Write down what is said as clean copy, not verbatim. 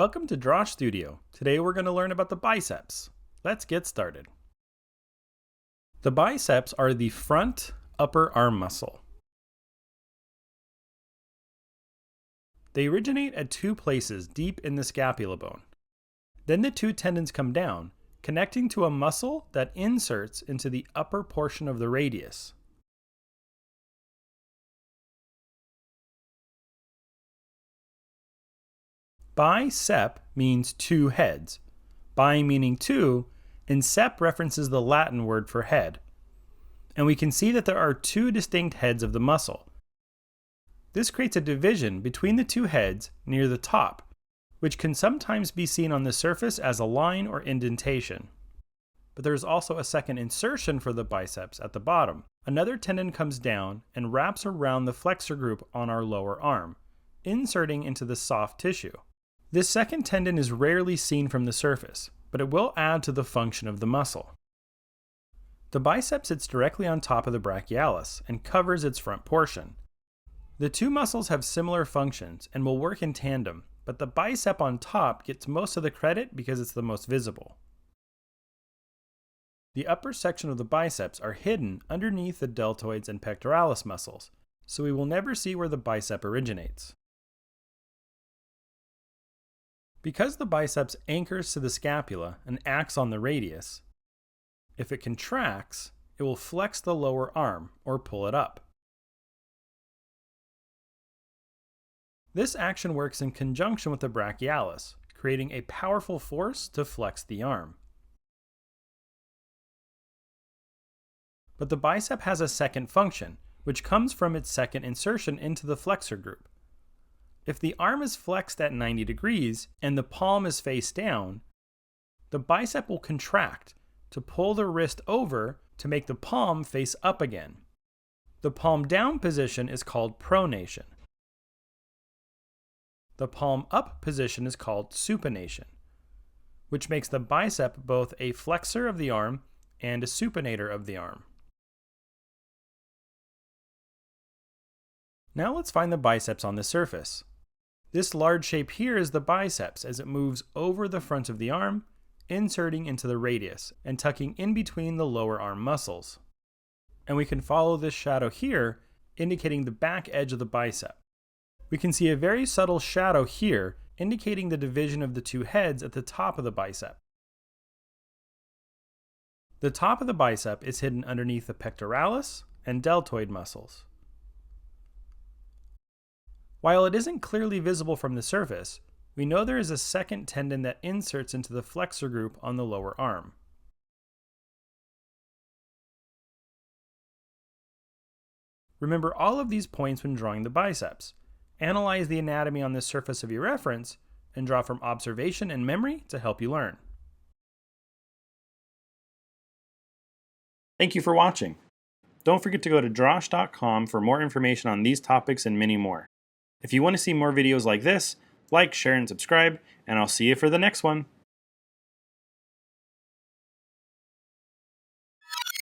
Welcome to Drawsh Studio. Today we're going to learn about the biceps. Let's get started. The biceps are the front upper arm muscle. They originate at two places deep in the scapula bone. Then the two tendons come down, connecting to a muscle that inserts into the upper portion of the radius. Bicep means two heads. Bi meaning two, and sep references the Latin word for head. And we can see that there are two distinct heads of the muscle. This creates a division between the two heads near the top, which can sometimes be seen on the surface as a line or indentation. But there is also a second insertion for the biceps at the bottom. Another tendon comes down and wraps around the flexor group on our lower arm, inserting into the soft tissue. This second tendon is rarely seen from the surface, but it will add to the function of the muscle. The bicep sits directly on top of the brachialis and covers its front portion. The two muscles have similar functions and will work in tandem, but the bicep on top gets most of the credit because it's the most visible. The upper section of the biceps are hidden underneath the deltoids and pectoralis muscles, so we will never see where the bicep originates. Because the biceps anchors to the scapula and acts on the radius, if it contracts, it will flex the lower arm or pull it up. This action works in conjunction with the brachialis, creating a powerful force to flex the arm. But the bicep has a second function, which comes from its second insertion into the flexor group. If the arm is flexed at 90 degrees and the palm is face down, the bicep will contract to pull the wrist over to make the palm face up again. The palm down position is called pronation. The palm up position is called supination, which makes the bicep both a flexor of the arm and a supinator of the arm. Now let's find the biceps on the surface. This large shape here is the biceps as it moves over the front of the arm, inserting into the radius and tucking in between the lower arm muscles. And we can follow this shadow here, indicating the back edge of the bicep. We can see a very subtle shadow here, indicating the division of the two heads at the top of the bicep. The top of the bicep is hidden underneath the pectoralis and deltoid muscles. While it isn't clearly visible from the surface, we know there is a second tendon that inserts into the flexor group on the lower arm. Remember all of these points when drawing the biceps. Analyze the anatomy on the surface of your reference, and draw from observation and memory to help you learn. Thank you for watching. Don't forget to go to drawsh.com for more information on these topics and many more. If you want to see more videos like this, like, share, and subscribe, and I'll see you for the next one.